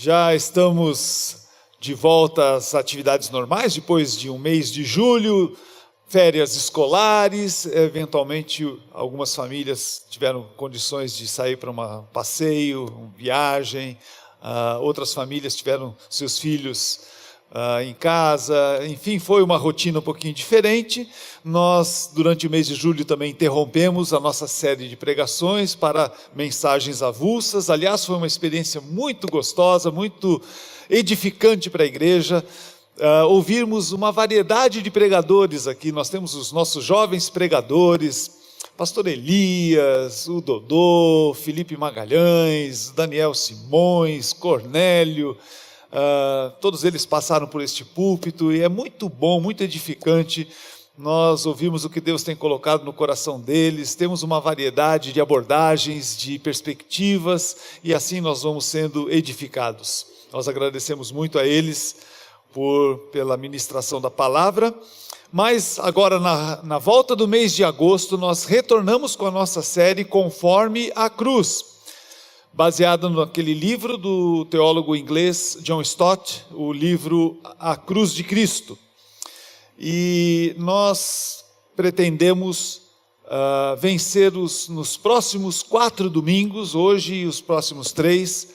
Já estamos de volta às atividades normais, depois de um mês de julho, férias escolares, eventualmente algumas famílias tiveram condições de sair para um passeio, uma viagem, outras famílias tiveram seus filhos em casa, enfim, foi uma rotina um pouquinho diferente. Nós, durante o mês de julho, também interrompemos a nossa série de pregações para mensagens avulsas. Aliás, foi uma experiência muito gostosa, muito edificante para a igreja, ouvirmos uma variedade de pregadores aqui. Nós temos os nossos jovens pregadores, Pastor Elias, o Dodô, Felipe Magalhães, Daniel Simões, Cornélio, todos eles passaram por este púlpito e é muito bom, muito edificante. Nós ouvimos o que Deus tem colocado no coração deles, temos uma variedade de abordagens, de perspectivas, e assim nós vamos sendo edificados. Nós agradecemos muito a eles pela ministração da palavra, mas agora na volta do mês de agosto nós retornamos com a nossa série Conforme a Cruz, baseado naquele livro do teólogo inglês John Stott, o livro A Cruz de Cristo. E nós pretendemos vencer nos próximos 4 domingos, hoje e os próximos 3,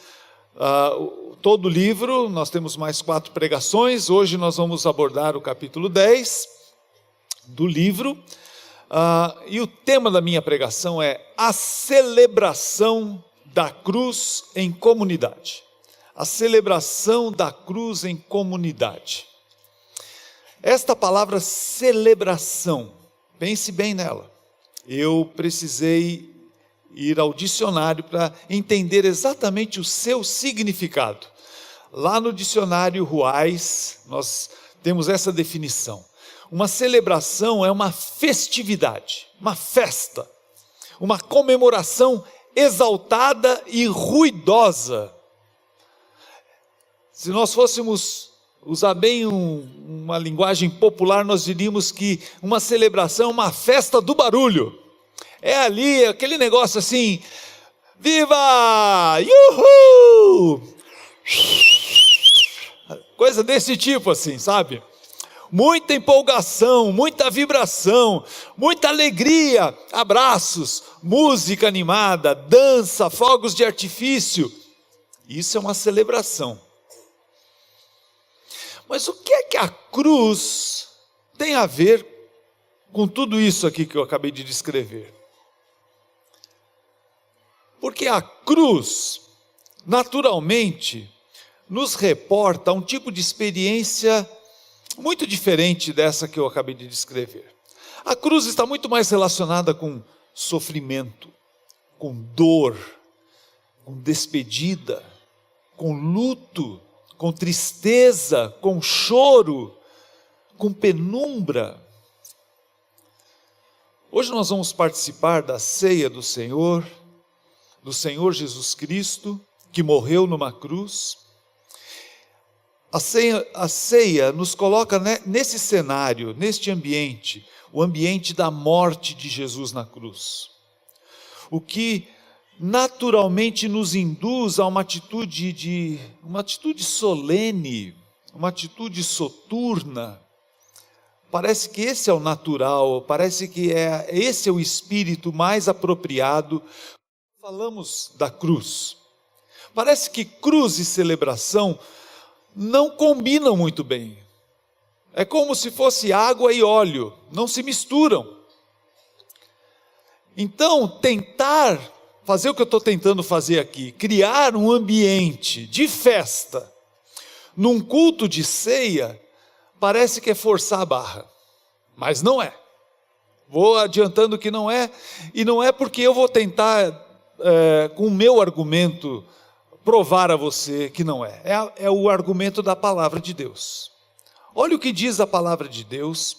todo o livro. Nós temos mais 4 pregações. Hoje nós vamos abordar o capítulo 10 do livro, e o tema da minha pregação é a celebração da cruz em comunidade. A celebração da cruz em comunidade. Esta palavra celebração, pense bem nela. Eu precisei ir ao dicionário para entender exatamente o seu significado. Lá no dicionário Ruais, nós temos essa definição. Uma celebração é uma festividade, uma festa, uma comemoração exaltada e ruidosa. Se nós fôssemos usar bem uma linguagem popular, nós diríamos que uma celebração é uma festa do barulho. É ali aquele negócio assim, viva, yuhu, coisa desse tipo assim, sabe? Muita empolgação, muita vibração, muita alegria, abraços, música animada, dança, fogos de artifício. Isso é uma celebração. Mas o que é que a cruz tem a ver com tudo isso aqui que eu acabei de descrever? Porque a cruz, naturalmente, nos reporta um tipo de experiência muito diferente dessa que eu acabei de descrever. A cruz está muito mais relacionada com sofrimento, com dor, com despedida, com luto, com tristeza, com choro, com penumbra. Hoje nós vamos participar da ceia do Senhor Jesus Cristo, que morreu numa cruz. A ceia nos coloca nesse cenário, neste ambiente, o ambiente da morte de Jesus na cruz. O que naturalmente nos induz a uma atitude solene, uma atitude soturna. Parece que esse é o natural, parece que esse é o espírito mais apropriado. Falamos da cruz. Parece que cruz e celebração não combinam muito bem. É como se fosse água e óleo, não se misturam. Então, tentar fazer o que eu estou tentando fazer aqui, criar um ambiente de festa, num culto de ceia, parece que é forçar a barra, mas não é. Vou adiantando que não é, e não é porque eu vou tentar, com o meu argumento, provar a você que não é. É o argumento da palavra de Deus. Olha o que diz a palavra de Deus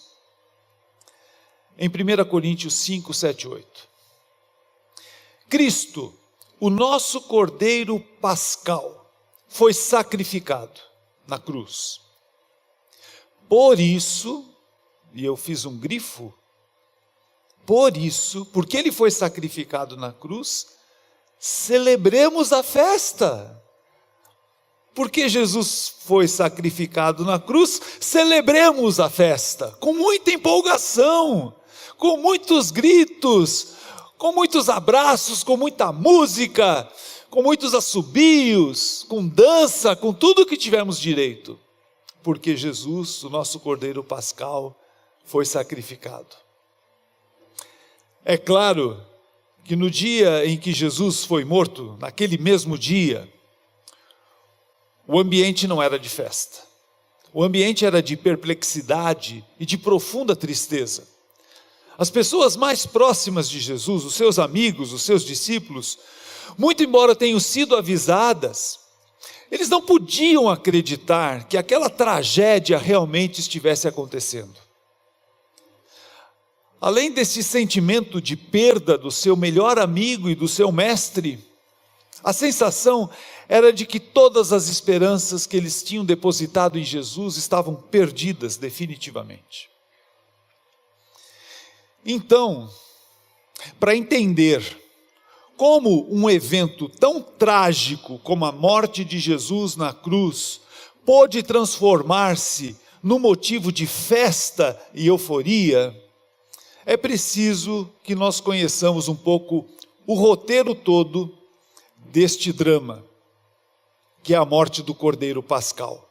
em 1 Coríntios 5, 7, 8. Cristo, o nosso Cordeiro Pascal, foi sacrificado na cruz. Por isso, e eu fiz um grifo, por isso, porque ele foi sacrificado na cruz, celebremos a festa. porque Jesus foi sacrificado na cruz, celebremos a festa com muita empolgação, com muitos gritos, com muitos abraços, com muita música, com muitos assobios, com dança, com tudo que tivermos direito, porque Jesus, o nosso Cordeiro Pascal, foi sacrificado. É claro que no dia em que Jesus foi morto, naquele mesmo dia, o ambiente não era de festa. O ambiente era de perplexidade e de profunda tristeza. As pessoas mais próximas de Jesus, os seus amigos, os seus discípulos, muito embora tenham sido avisadas, eles não podiam acreditar que aquela tragédia realmente estivesse acontecendo. Além desse sentimento de perda do seu melhor amigo e do seu mestre, a sensação era de que todas as esperanças que eles tinham depositado em Jesus estavam perdidas definitivamente. Então, para entender como um evento tão trágico como a morte de Jesus na cruz pôde transformar-se num motivo de festa e euforia, é preciso que nós conheçamos um pouco o roteiro todo deste drama, que é a morte do Cordeiro Pascal.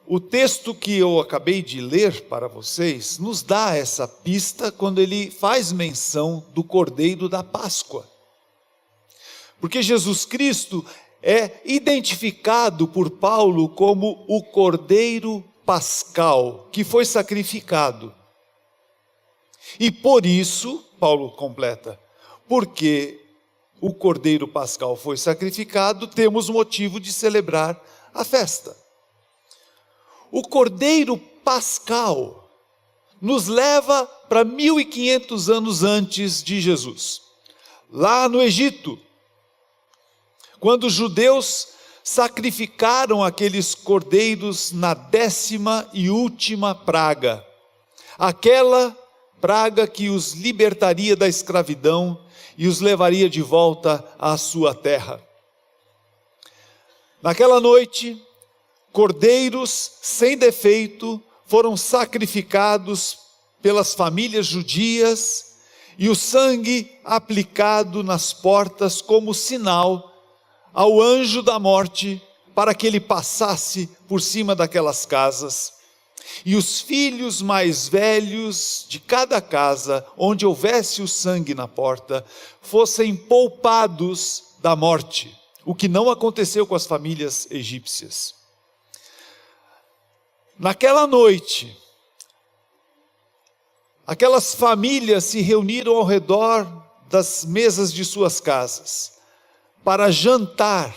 O texto que eu acabei de ler para vocês nos dá essa pista quando ele faz menção do Cordeiro da Páscoa. Porque Jesus Cristo é identificado por Paulo como o Cordeiro Pascal, que foi sacrificado. E por isso, Paulo completa, porque o Cordeiro Pascal foi sacrificado, temos motivo de celebrar a festa. O Cordeiro Pascal nos leva para 1500 anos antes de Jesus, lá no Egito, quando os judeus sacrificaram aqueles cordeiros na 10ª e última praga, aquela praga que os libertaria da escravidão e os levaria de volta à sua terra. Naquela noite, cordeiros sem defeito foram sacrificados pelas famílias judias e o sangue aplicado nas portas como sinal ao anjo da morte para que ele passasse por cima daquelas casas. E os filhos mais velhos de cada casa, onde houvesse o sangue na porta, fossem poupados da morte, o que não aconteceu com as famílias egípcias. Naquela noite, aquelas famílias se reuniram ao redor das mesas de suas casas, para jantar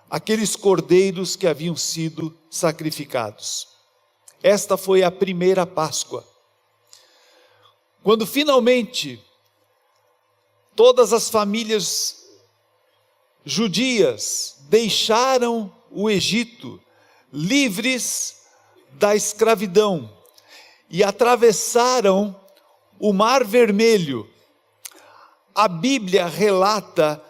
aqueles cordeiros que haviam sido sacrificados. Esta foi a primeira Páscoa. Quando finalmente todas as famílias judias deixaram o Egito, livres da escravidão, e atravessaram o Mar Vermelho, a Bíblia relata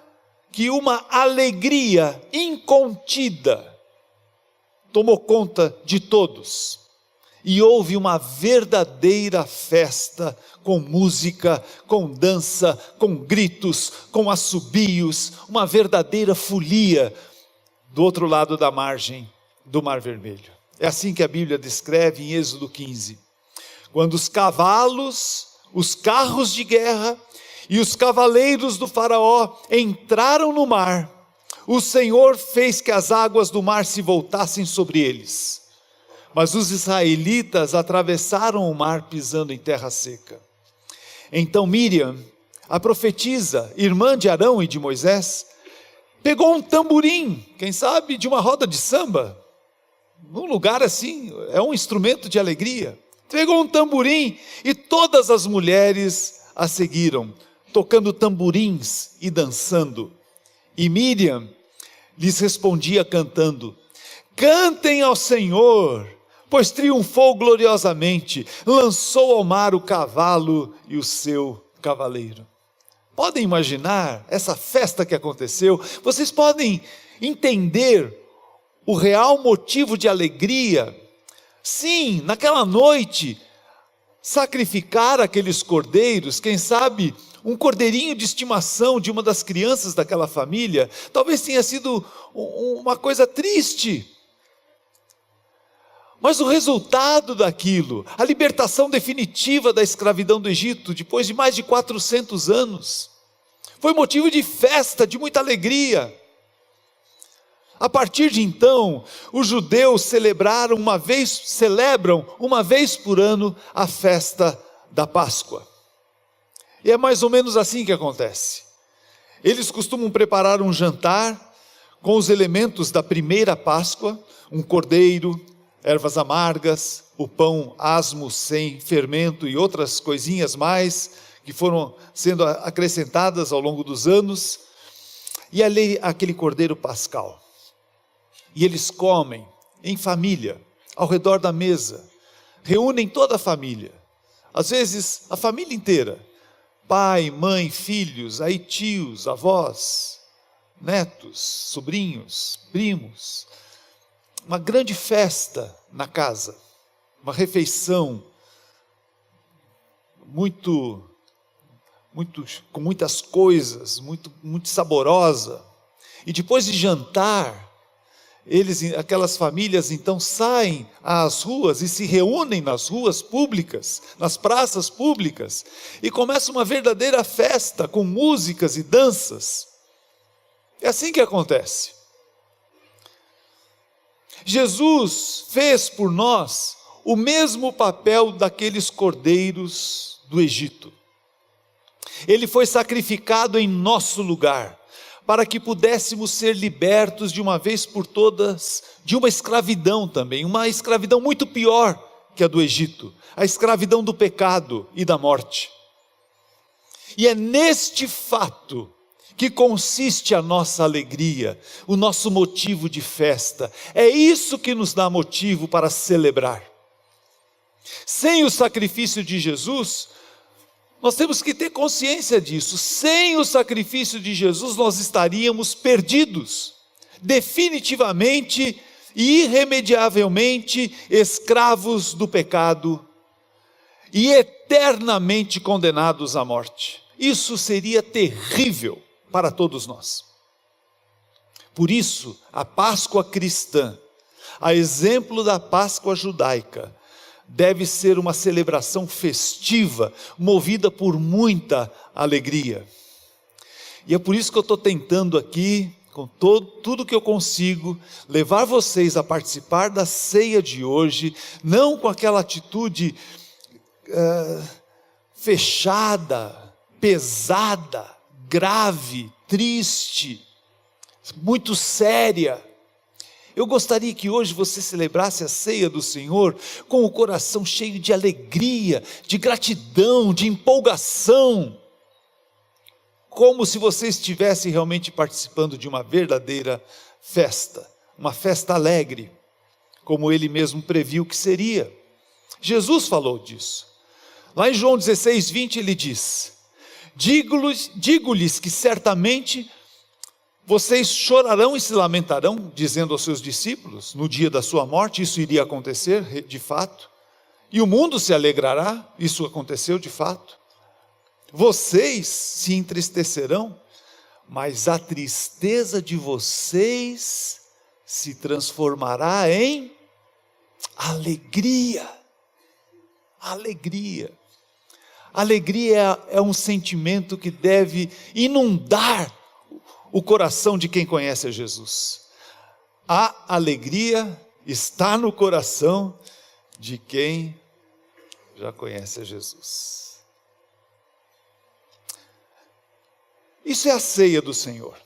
que uma alegria incontida tomou conta de todos, e houve uma verdadeira festa, com música, com dança, com gritos, com assobios, uma verdadeira folia do outro lado da margem do Mar Vermelho. É assim que a Bíblia descreve em Êxodo 15, quando os cavalos, os carros de guerra e os cavaleiros do faraó entraram no mar, o Senhor fez que as águas do mar se voltassem sobre eles. Mas os israelitas atravessaram o mar pisando em terra seca. Então Miriam, a profetisa, irmã de Arão e de Moisés, pegou um tamborim, quem sabe de uma roda de samba, num lugar assim, é um instrumento de alegria. Pegou um tamborim e todas as mulheres a seguiram, tocando tamborins e dançando. E Miriam lhes respondia cantando: cantem ao Senhor, pois triunfou gloriosamente, lançou ao mar o cavalo e o seu cavaleiro. podem imaginar essa festa que aconteceu? Vocês podem entender o real motivo de alegria? Sim, naquela noite, sacrificar aqueles cordeiros, quem sabe um cordeirinho de estimação de uma das crianças daquela família, talvez tenha sido uma coisa triste. Mas o resultado daquilo, a libertação definitiva da escravidão do Egito, depois de mais de 400 anos, foi motivo de festa, de muita alegria. A partir de então, os judeus celebram uma vez por ano a festa da Páscoa. E é mais ou menos assim que acontece. Eles costumam preparar um jantar com os elementos da primeira Páscoa, um cordeiro, ervas amargas, o pão asmo sem fermento e outras coisinhas mais que foram sendo acrescentadas ao longo dos anos, e ali aquele cordeiro pascal. E eles comem em família, ao redor da mesa, reúnem toda a família, às vezes a família inteira, pai, mãe, filhos, aí tios, avós, netos, sobrinhos, primos, uma grande festa na casa, uma refeição com muitas coisas, muito saborosa. E depois de jantar, aquelas famílias então saem às ruas e se reúnem nas ruas públicas, nas praças públicas, e começa uma verdadeira festa com músicas e danças. É assim que acontece. Jesus fez por nós o mesmo papel daqueles cordeiros do Egito. Ele foi sacrificado em nosso lugar, para que pudéssemos ser libertos de uma vez por todas, de uma escravidão também, uma escravidão muito pior que a do Egito, a escravidão do pecado e da morte. E é neste fato que consiste a nossa alegria, o nosso motivo de festa. É isso que nos dá motivo para celebrar. Sem o sacrifício de Jesus, nós temos que ter consciência disso. Sem o sacrifício de Jesus, nós estaríamos perdidos, definitivamente e irremediavelmente escravos do pecado e eternamente condenados à morte. Isso seria terrível para todos nós. Por isso, a Páscoa cristã, a exemplo da Páscoa judaica, deve ser uma celebração festiva, movida por muita alegria. E é por isso que eu estou tentando aqui, com tudo que eu consigo, levar vocês a participar da ceia de hoje, não com aquela atitude fechada, pesada, grave, triste, muito séria. Eu gostaria que hoje você celebrasse a ceia do Senhor com o coração cheio de alegria, de gratidão, de empolgação, como se você estivesse realmente participando de uma verdadeira festa, uma festa alegre, como Ele mesmo previu que seria. Jesus falou disso. Lá em João 16:20 Ele diz: digo-lhes que certamente vocês chorarão e se lamentarão, dizendo aos seus discípulos, no dia da sua morte. Isso iria acontecer de fato, e o mundo se alegrará. Isso aconteceu de fato. Vocês se entristecerão, mas a tristeza de vocês se transformará em alegria. Alegria. Alegria é um sentimento que deve inundar o coração de quem conhece a Jesus. A alegria está no coração de quem já conhece a Jesus. Isso é a ceia do Senhor.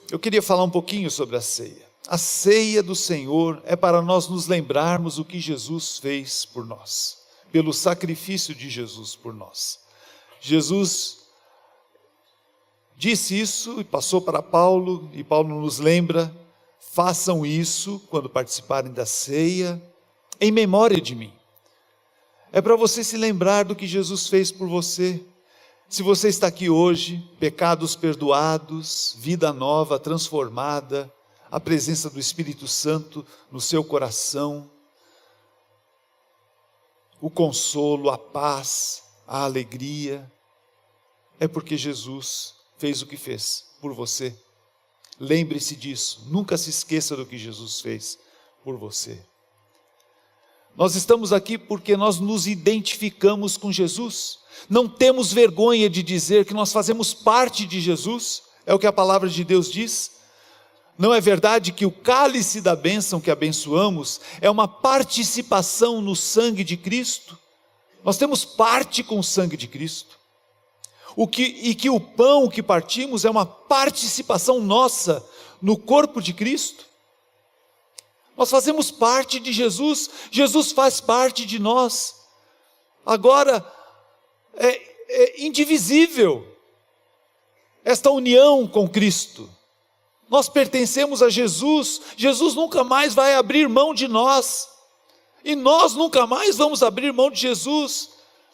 Eu queria falar um pouquinho sobre a ceia. A ceia do Senhor é para nós nos lembrarmos o que Jesus fez por nós, pelo sacrifício de Jesus por nós. Jesus disse isso e passou para Paulo, e Paulo nos lembra: façam isso quando participarem da ceia, em memória de mim. É para você se lembrar do que Jesus fez por você. Se você está aqui hoje, pecados perdoados, vida nova, transformada, a presença do Espírito Santo no seu coração, o consolo, a paz, a alegria, é porque Jesus fez o que fez por você. Lembre-se disso, nunca se esqueça do que Jesus fez por você. Nós estamos aqui porque nós nos identificamos com Jesus. Não temos vergonha de dizer que nós fazemos parte de Jesus, é o que a palavra de Deus diz. Não é verdade que o cálice da bênção que abençoamos é uma participação no sangue de Cristo? Nós temos parte com o sangue de Cristo. E que o pão que partimos é uma participação nossa no corpo de Cristo. Nós fazemos parte de Jesus, Jesus faz parte de nós. Agora, é indivisível esta união com Cristo. Nós pertencemos a Jesus, Jesus nunca mais vai abrir mão de nós, e nós nunca mais vamos abrir mão de Jesus.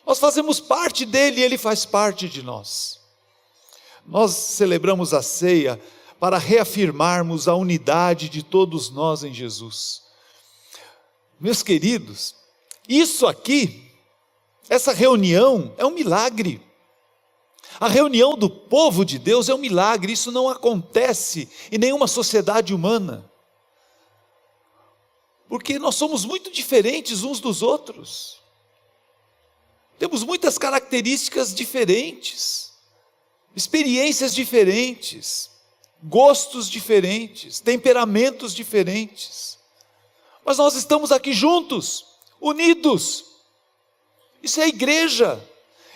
Nós fazemos parte dele e ele faz parte de nós. Nós celebramos a ceia para reafirmarmos a unidade de todos nós em Jesus. Meus queridos, isso aqui, essa reunião é um milagre. A reunião do povo de Deus é um milagre, isso não acontece em nenhuma sociedade humana. Porque nós somos muito diferentes uns dos outros. Temos muitas características diferentes, experiências diferentes, gostos diferentes, temperamentos diferentes. Mas nós estamos aqui juntos, unidos. Isso é a igreja,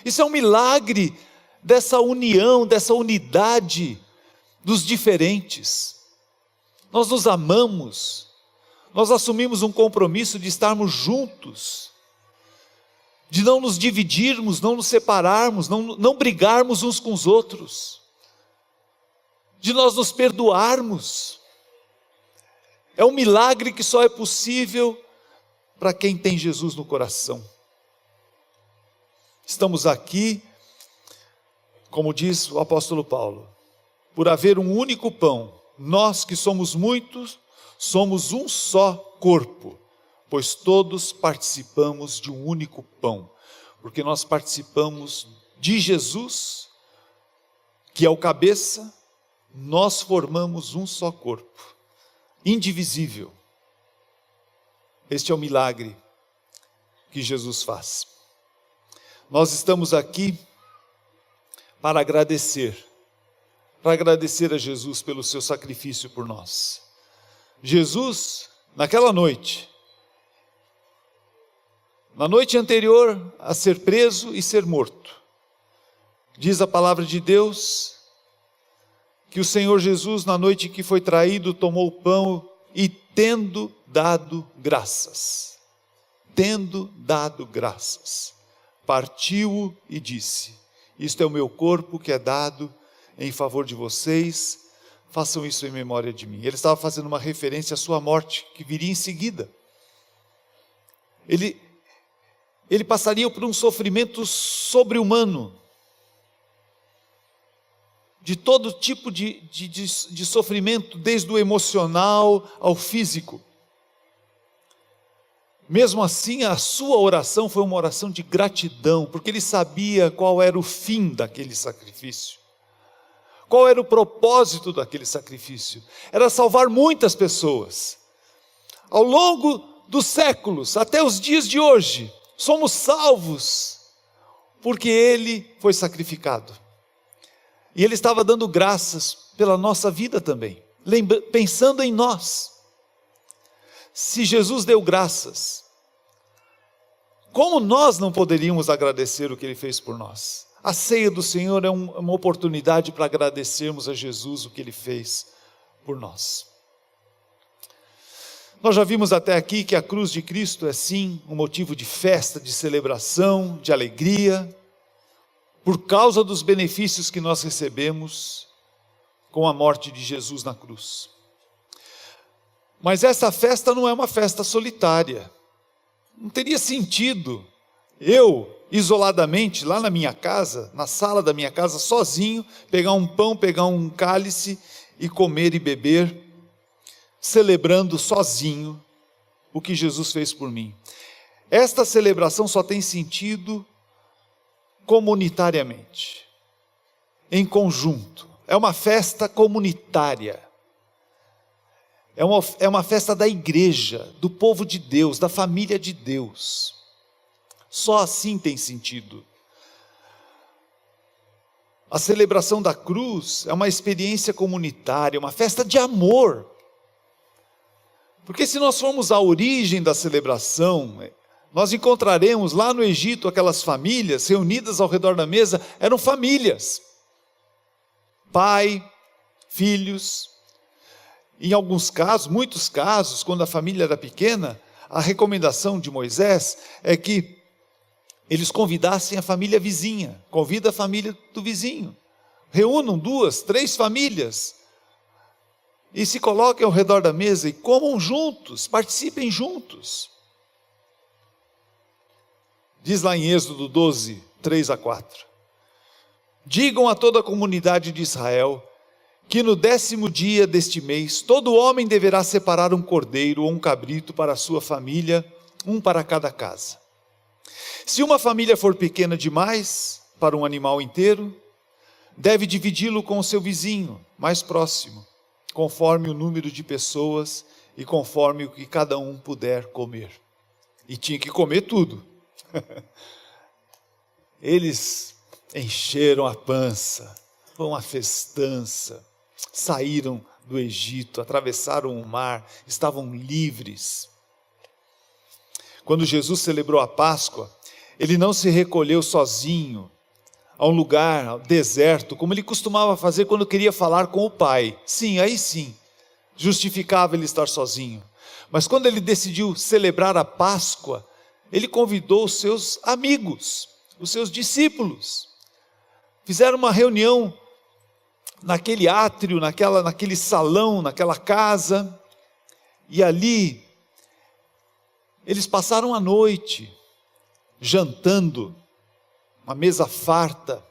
isso é um milagre dessa união, dessa unidade dos diferentes. Nós nos amamos, nós assumimos um compromisso de estarmos juntos, de não nos dividirmos, não nos separarmos, não brigarmos uns com os outros, de nós nos perdoarmos. É um milagre que só é possível para quem tem Jesus no coração. Estamos aqui, como diz o apóstolo Paulo, por haver um único pão, nós que somos muitos, somos um só corpo, pois todos participamos de um único pão, porque nós participamos de Jesus, que é o cabeça, nós formamos um só corpo, indivisível. Este é o milagre que Jesus faz. Nós estamos aqui para agradecer a Jesus pelo seu sacrifício por nós. Jesus, naquela noite, na noite anterior a ser preso e ser morto, diz a palavra de Deus, que o Senhor Jesus, na noite que foi traído, tomou o pão e tendo dado graças, partiu-o e disse: isto é o meu corpo que é dado em favor de vocês, façam isso em memória de mim. Ele estava fazendo uma referência à sua morte, que viria em seguida. Ele passaria por um sofrimento sobre-humano, de todo tipo de sofrimento, desde o emocional ao físico. Mesmo assim, a sua oração foi uma oração de gratidão, porque ele sabia qual era o fim daquele sacrifício. Qual era o propósito daquele sacrifício? Era salvar muitas pessoas. Ao longo dos séculos, até os dias de hoje, somos salvos, porque ele foi sacrificado. E ele estava dando graças pela nossa vida também, pensando em nós. Se Jesus deu graças, como nós não poderíamos agradecer o que ele fez por nós? A ceia do Senhor é uma oportunidade para agradecermos a Jesus o que ele fez por nós. Nós já vimos até aqui que a cruz de Cristo é sim um motivo de festa, de celebração, de alegria, por causa dos benefícios que nós recebemos com a morte de Jesus na cruz. Mas essa festa não é uma festa solitária. Não teria sentido eu isoladamente, lá na minha casa, na sala da minha casa, sozinho, pegar um pão, pegar um cálice e comer e beber, celebrando sozinho o que Jesus fez por mim. Esta celebração só tem sentido comunitariamente, em conjunto. É uma festa comunitária. É uma festa da igreja, do povo de Deus, da família de Deus. Só assim tem sentido. A celebração da cruz é uma experiência comunitária, uma festa de amor. Porque se nós formos à origem da celebração, nós encontraremos lá no Egito aquelas famílias reunidas ao redor da mesa, eram famílias. Pai, filhos. Em alguns casos, muitos casos, quando a família era pequena, a recomendação de Moisés é que eles convidassem a família vizinha. Convida a família do vizinho. Reúnam 2, 3 famílias. E se coloquem ao redor da mesa e comam juntos, participem juntos. Diz lá em Êxodo 12, 3-4. Digam a toda a comunidade de Israel que no 10º dia deste mês, todo homem deverá separar um cordeiro ou um cabrito para a sua família, um para cada casa. Se uma família for pequena demais para um animal inteiro, deve dividi-lo com o seu vizinho mais próximo, conforme o número de pessoas e conforme o que cada um puder comer. E tinha que comer tudo. Eles encheram a pança, foi uma festança. Saíram do Egito, atravessaram o mar, estavam livres. Quando Jesus celebrou a Páscoa, ele não se recolheu sozinho a um lugar deserto, como ele costumava fazer quando queria falar com o Pai. Sim, aí sim, justificava ele estar sozinho. Mas quando ele decidiu celebrar a Páscoa, ele convidou os seus amigos, os seus discípulos. Fizeram uma reunião naquele átrio, naquele salão, naquela casa, e ali eles passaram a noite jantando, uma mesa farta.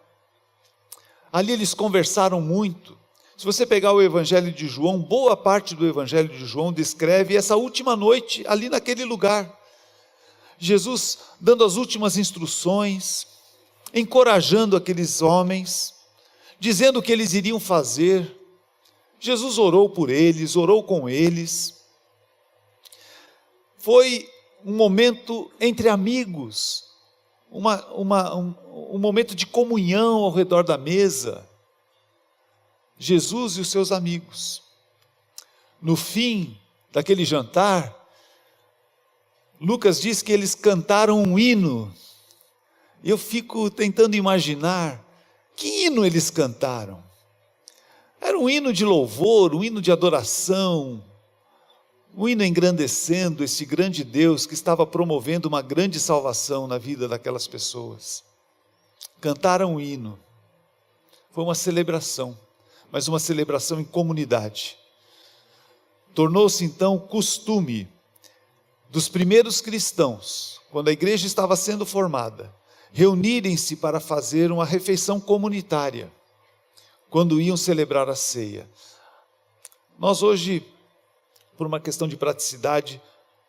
Ali eles conversaram muito. Se você pegar o Evangelho de João, boa parte do Evangelho de João descreve essa última noite ali naquele lugar. Jesus dando as últimas instruções, encorajando aqueles homens, dizendo o que eles iriam fazer. Jesus orou por eles, orou com eles. Foi um momento entre amigos, um momento de comunhão ao redor da mesa. Jesus e os seus amigos. No fim daquele jantar, Lucas diz que eles cantaram um hino. Eu fico tentando imaginar que hino eles cantaram. Era um hino de louvor, um hino de adoração, um hino engrandecendo esse grande Deus que estava promovendo uma grande salvação na vida daquelas pessoas. Cantaram um hino. Foi uma celebração, mas uma celebração em comunidade. Tornou-se então costume dos primeiros cristãos, quando a igreja estava sendo formada, reunirem-se para fazer uma refeição comunitária, quando iam celebrar a ceia. Nós hoje, por uma questão de praticidade,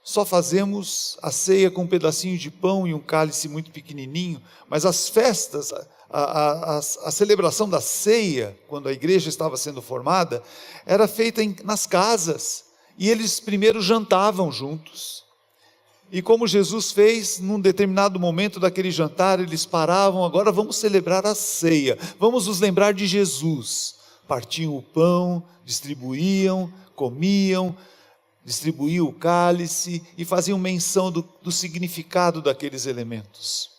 só fazemos a ceia com um pedacinho de pão e um cálice muito pequenininho, mas as festas, a celebração da ceia, quando a igreja estava sendo formada, era feita nas casas, e eles primeiro jantavam juntos. E como Jesus fez, num determinado momento daquele jantar, eles paravam, agora vamos celebrar a ceia, vamos nos lembrar de Jesus. Partiam o pão, distribuíam, comiam, distribuíam o cálice e faziam menção do significado daqueles elementos.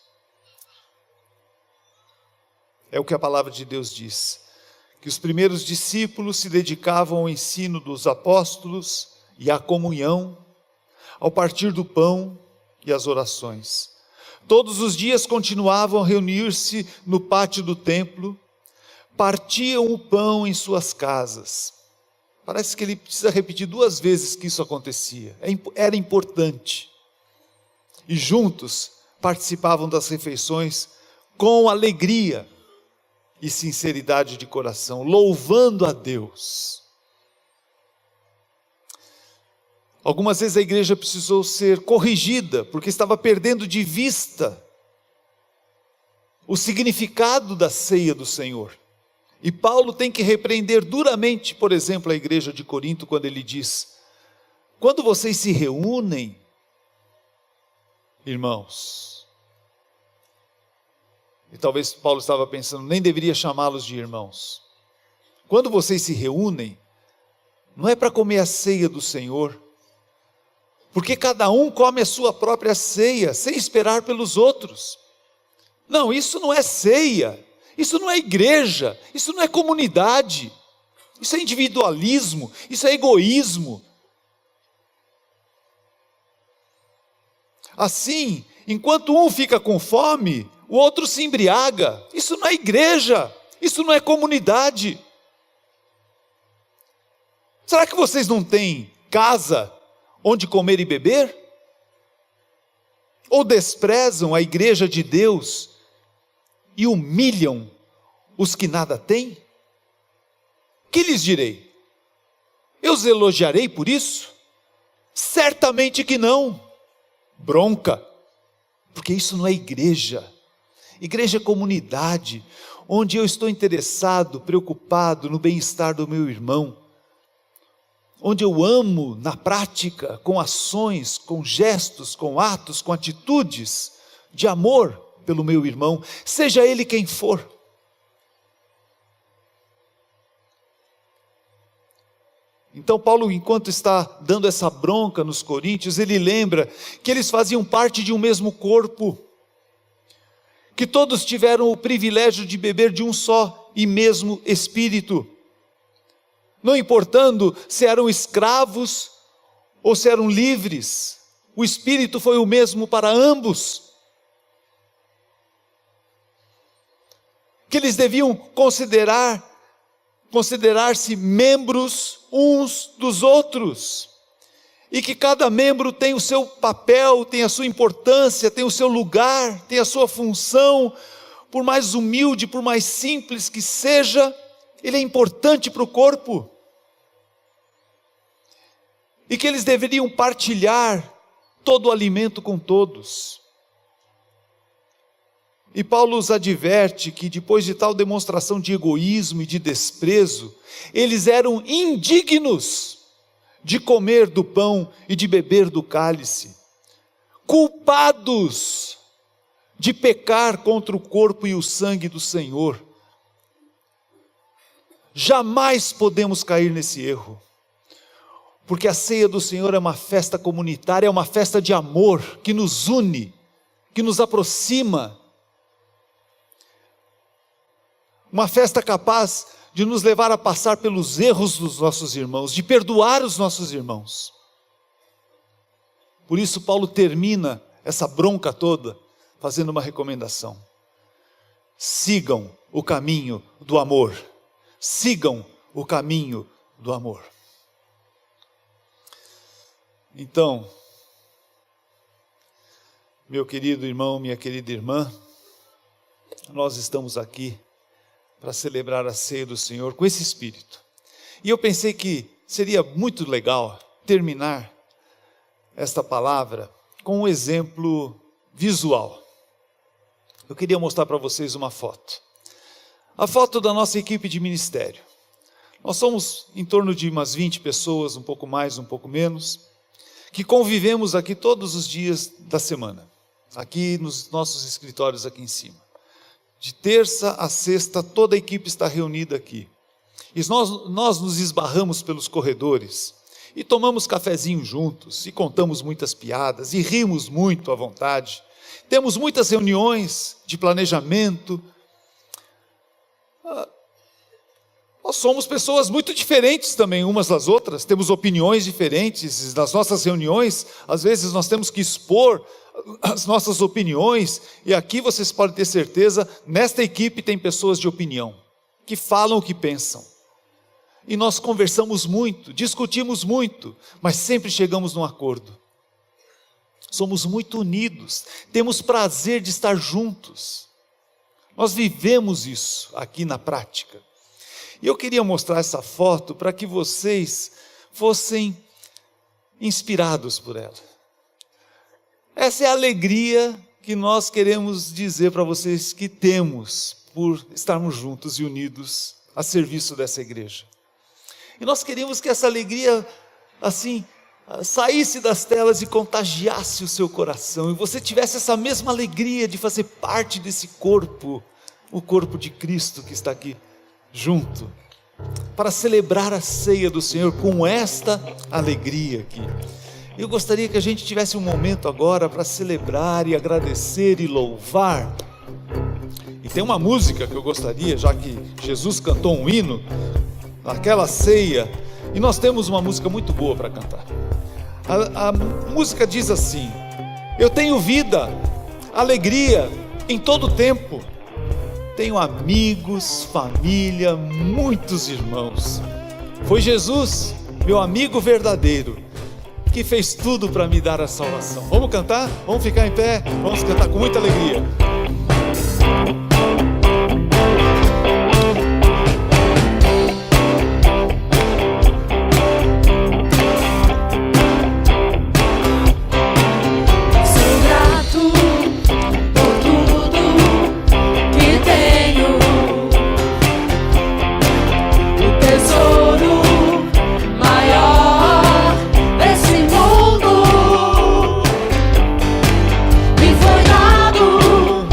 É o que a palavra de Deus diz, que os primeiros discípulos se dedicavam ao ensino dos apóstolos e à comunhão, ao partir do pão e às orações. Todos os dias continuavam a reunir-se no pátio do templo, partiam o pão em suas casas. Parece que ele precisa repetir 2 vezes que isso acontecia. Era importante. E juntos participavam das refeições com alegria e sinceridade de coração, louvando a Deus. Algumas vezes a igreja precisou ser corrigida, porque estava perdendo de vista o significado da ceia do Senhor. E Paulo tem que repreender duramente, por exemplo, a igreja de Corinto, quando ele diz: quando vocês se reúnem, irmãos, e talvez Paulo estava pensando, nem deveria chamá-los de irmãos. Quando vocês se reúnem, não é para comer a ceia do Senhor, porque cada um come a sua própria ceia, sem esperar pelos outros. Não, isso não é ceia, isso não é igreja, isso não é comunidade, isso é individualismo, isso é egoísmo. Assim, enquanto um fica com fome, o outro se embriaga. Isso não é igreja, isso não é comunidade. Será que vocês não têm casa onde comer e beber? Ou desprezam a igreja de Deus e humilham os que nada têm? Que lhes direi? Eu os elogiarei por isso? Certamente que não. Bronca, porque isso não é igreja. Igreja é comunidade, onde eu estou interessado, preocupado no bem-estar do meu irmão, onde eu amo na prática, com ações, com gestos, com atos, com atitudes de amor pelo meu irmão, seja ele quem for. Então Paulo, enquanto está dando essa bronca nos coríntios, ele lembra que eles faziam parte de um mesmo corpo, que todos tiveram o privilégio de beber de um só e mesmo espírito, não importando se eram escravos ou se eram livres, o espírito foi o mesmo para ambos, que eles deviam considerar-se membros uns dos outros, e que cada membro tem o seu papel, tem a sua importância, tem o seu lugar, tem a sua função, por mais humilde, por mais simples que seja, ele é importante para o corpo, e que eles deveriam partilhar todo o alimento com todos. E Paulo os adverte que depois de tal demonstração de egoísmo e de desprezo, eles eram indignos de comer do pão e de beber do cálice, culpados de pecar contra o corpo e o sangue do Senhor. Jamais podemos cair nesse erro, porque a ceia do Senhor é uma festa comunitária, é uma festa de amor, que nos une, que nos aproxima, uma festa capaz de nos levar a passar pelos erros dos nossos irmãos, de perdoar os nossos irmãos. Por isso Paulo termina essa bronca toda fazendo uma recomendação: sigam o caminho do amor, sigam o caminho do amor. Então, meu querido irmão, minha querida irmã, nós estamos aqui para celebrar a ceia do Senhor com esse espírito. E eu pensei que seria muito legal terminar esta palavra com um exemplo visual. Eu queria mostrar para vocês uma foto. A foto da nossa equipe de ministério. Nós somos em torno de umas 20 pessoas, um pouco mais, um pouco menos, que convivemos aqui todos os dias da semana, aqui nos nossos escritórios aqui em cima. De terça a sexta, toda a equipe está reunida aqui. E nós nos esbarramos pelos corredores, e tomamos cafezinho juntos, e contamos muitas piadas, e rimos muito à vontade. Temos muitas reuniões de planejamento. Nós somos pessoas muito diferentes também umas das outras, temos opiniões diferentes. Nas nossas reuniões, às vezes nós temos que expor as nossas opiniões, e aqui vocês podem ter certeza, nesta equipe tem pessoas de opinião, que falam o que pensam, e nós conversamos muito, discutimos muito, mas sempre chegamos num acordo. somos muito unidos, temos prazer de estar juntos. Nós vivemos isso aqui na prática. E eu queria mostrar essa foto para que vocês fossem inspirados por ela. Essa é a alegria que nós queremos dizer para vocês que temos por estarmos juntos e unidos a serviço dessa igreja. E nós queremos que essa alegria, assim, saísse das telas e contagiasse o seu coração, e você tivesse essa mesma alegria de fazer parte desse corpo, o corpo de Cristo que está aqui junto, para celebrar a ceia do Senhor com esta alegria aqui. Eu gostaria que a gente tivesse um momento agora para celebrar e agradecer e louvar. E tem uma música que eu gostaria, já que Jesus cantou um hino naquela ceia, e nós temos uma música muito boa para cantar. A música diz assim: eu tenho vida, alegria em todo tempo, tenho amigos, família, muitos irmãos. Foi Jesus, meu amigo verdadeiro, que fez tudo para me dar a salvação. Vamos cantar? Vamos ficar em pé? Vamos cantar com muita alegria. Me foi dado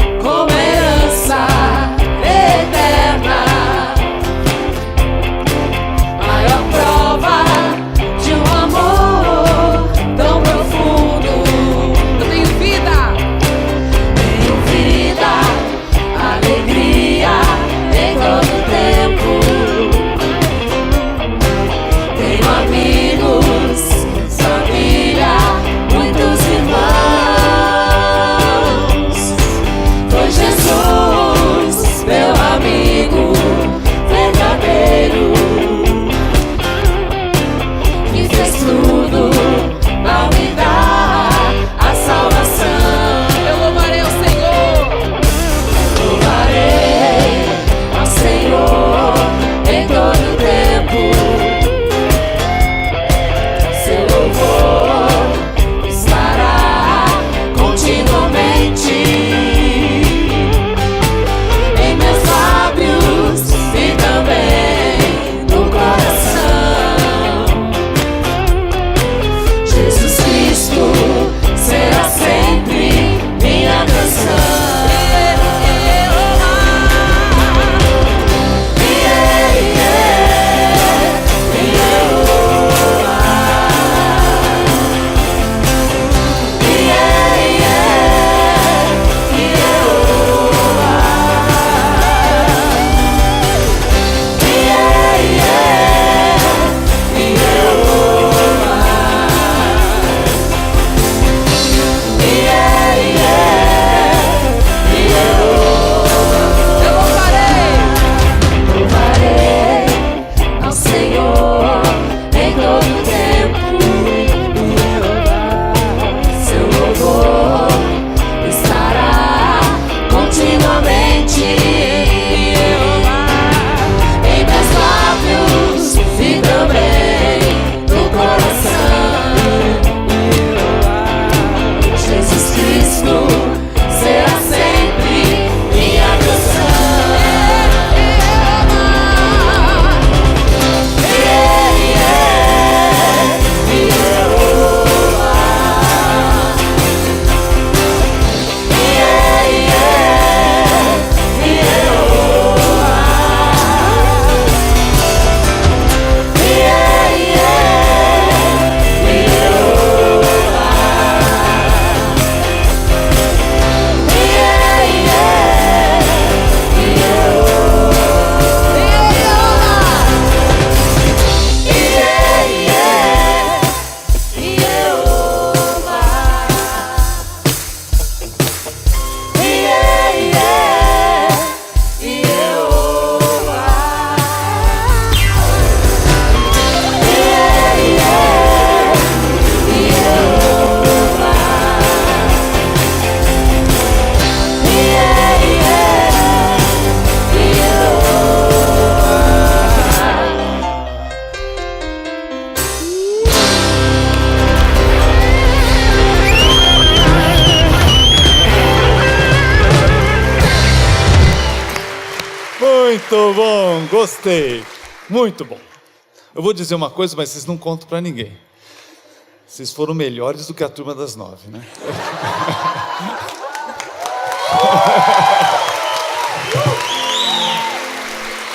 Muito bom, gostei. Muito bom. Eu vou dizer uma coisa, mas vocês não contam para ninguém. Vocês foram melhores do que a turma das 9, né?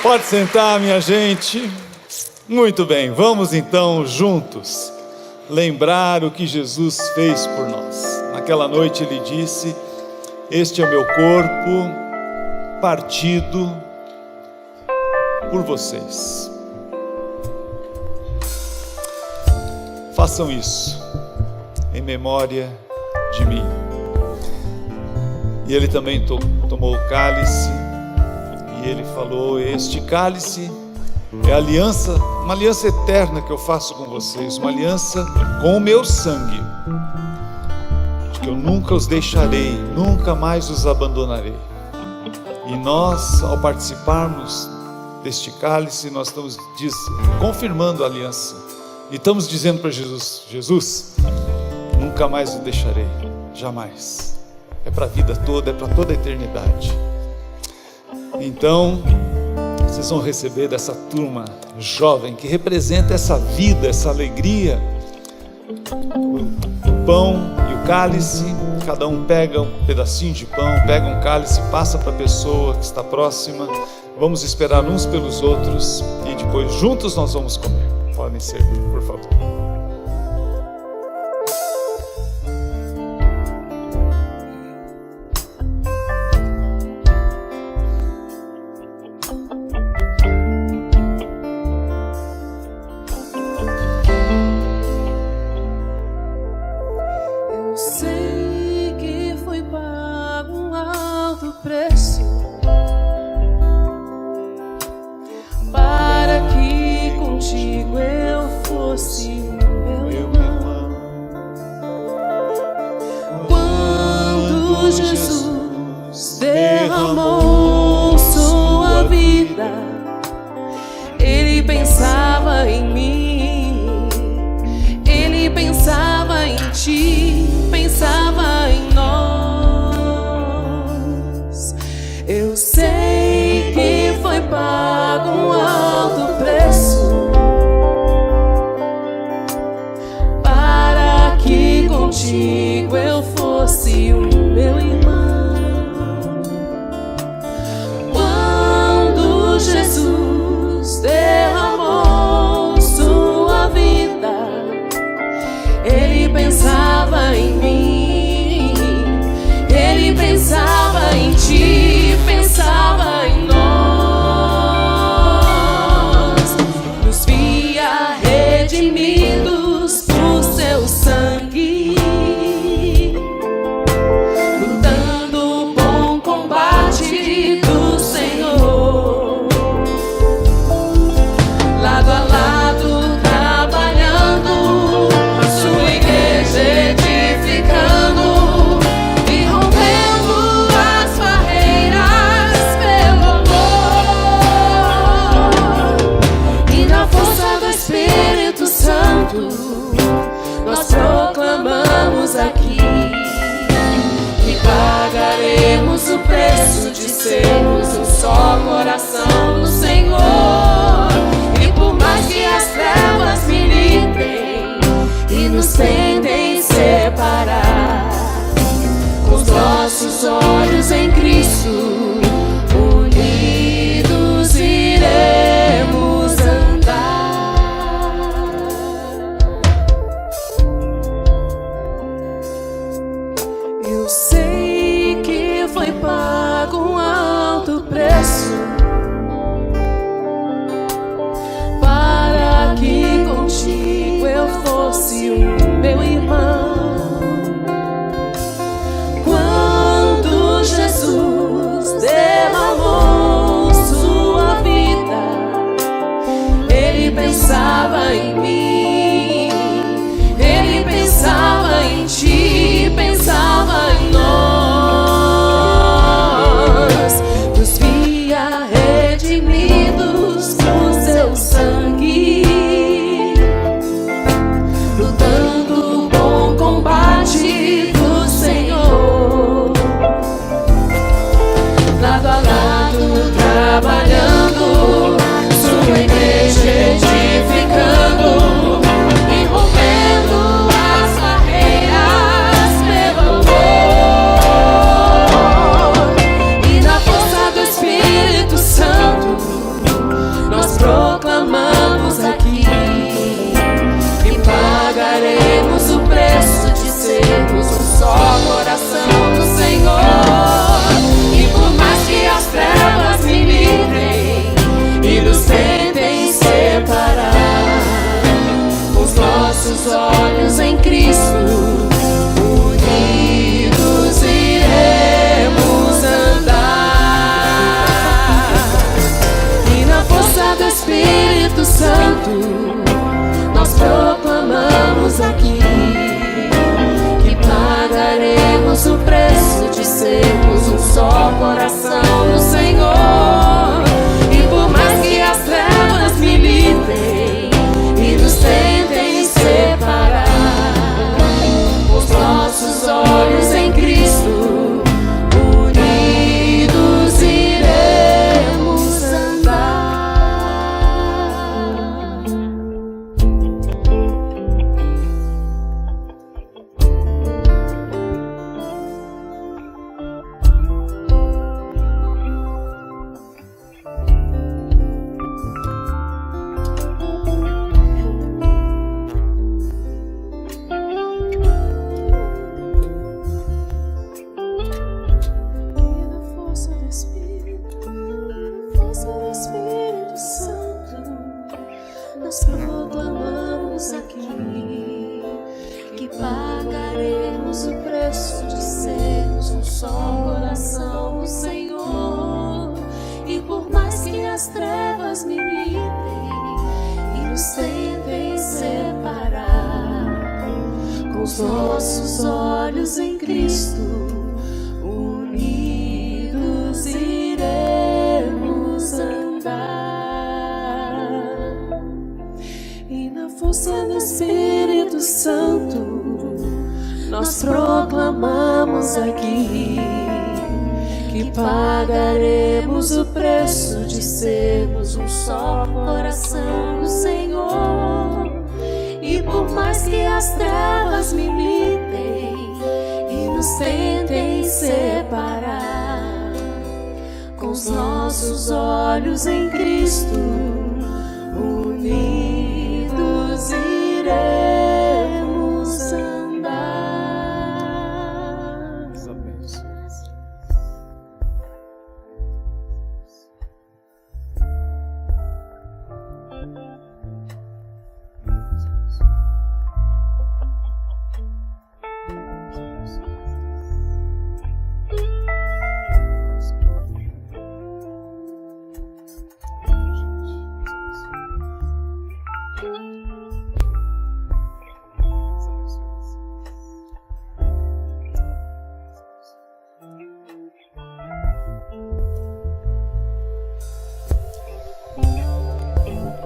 Pode sentar, minha gente. Muito bem, vamos então juntos lembrar o que Jesus fez por nós. Naquela noite ele disse: este é o meu corpo partido por vocês. Façam isso em memória de mim. E ele também tomou o cálice e ele falou: este cálice é aliança, uma aliança eterna que eu faço com vocês, uma aliança com o meu sangue, de que eu nunca os deixarei, nunca mais os abandonarei. E nós, ao participarmos deste cálice, nós estamos confirmando a aliança e estamos dizendo para Jesus: Jesus, nunca mais os deixarei, jamais. É para a vida toda, é para toda a eternidade. Então vocês vão receber dessa turma jovem que representa essa vida, essa alegria, o pão e o cálice. Cada um pega um pedacinho de pão, pega um cálice, passa para a pessoa que está próxima. Vamos esperar uns pelos outros e depois juntos nós vamos comer. Podem servir, por favor. Lado a lado, trabalhando nossos olhos em Cristo, unidos iremos andar. E na força do Espírito Santo, nós proclamamos aqui que pagaremos o preço de sermos um só coração no Senhor. E por mais que as trevas militem e nos tentem separar, com os nossos olhos em Cristo, unidos iremos andar. Nós proclamamos aqui que pagaremos o preço de sermos um só coração no Senhor. E por mais que as trevas militem e nos tentem separar, com os nossos olhos em Cristo, unidos iremos andar. E na força do Espírito Santo, nós proclamamos aqui que pagaremos o preço de sermos um só coração no Senhor. E por mais que as trevas militem e nos tentem separar, com os nossos olhos em Cristo, unidos iremos andar.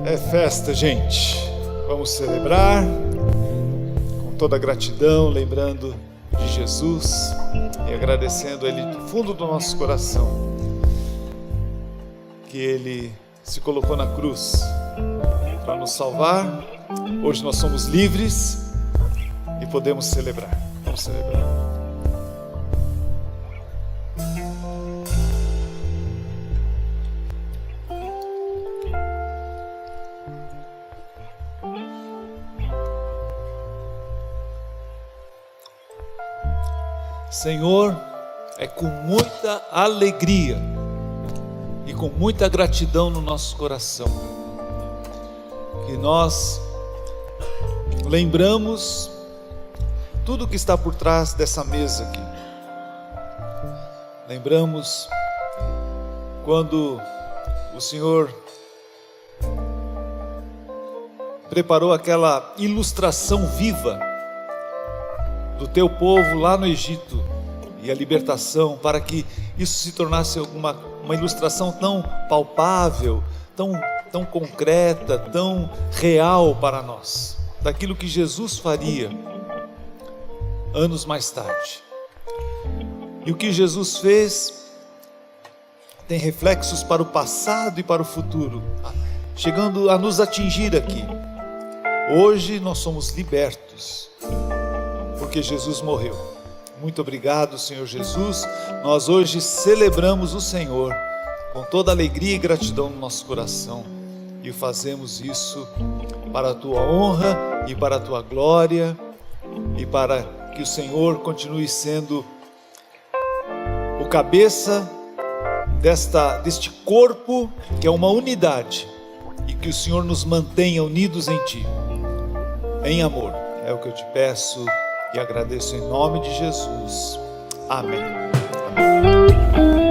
É festa, gente. Vamos celebrar com toda a gratidão, lembrando de Jesus e agradecendo a Ele do fundo do nosso coração, que Ele se colocou na cruz para nos salvar. Hoje nós somos livres e podemos celebrar. Vamos celebrar. Senhor, é com muita alegria e com muita gratidão no nosso coração que nós lembramos tudo que está por trás dessa mesa aqui. Lembramos quando o Senhor preparou aquela ilustração viva do teu povo lá no Egito e a libertação, para que isso se tornasse uma ilustração tão palpável, tão concreta, tão real para nós, daquilo que Jesus faria anos mais tarde. E o que Jesus fez tem reflexos para o passado e para o futuro, chegando a nos atingir aqui. Hoje nós somos libertos, porque Jesus morreu. Muito obrigado, Senhor Jesus. Nós hoje celebramos o Senhor com toda alegria e gratidão no nosso coração, e fazemos isso para a Tua honra e para a Tua glória, e para que o Senhor continue sendo o cabeça deste corpo que é uma unidade, e que o Senhor nos mantenha unidos em Ti, em amor. É o que eu te peço e agradeço em nome de Jesus. Amém. Amém.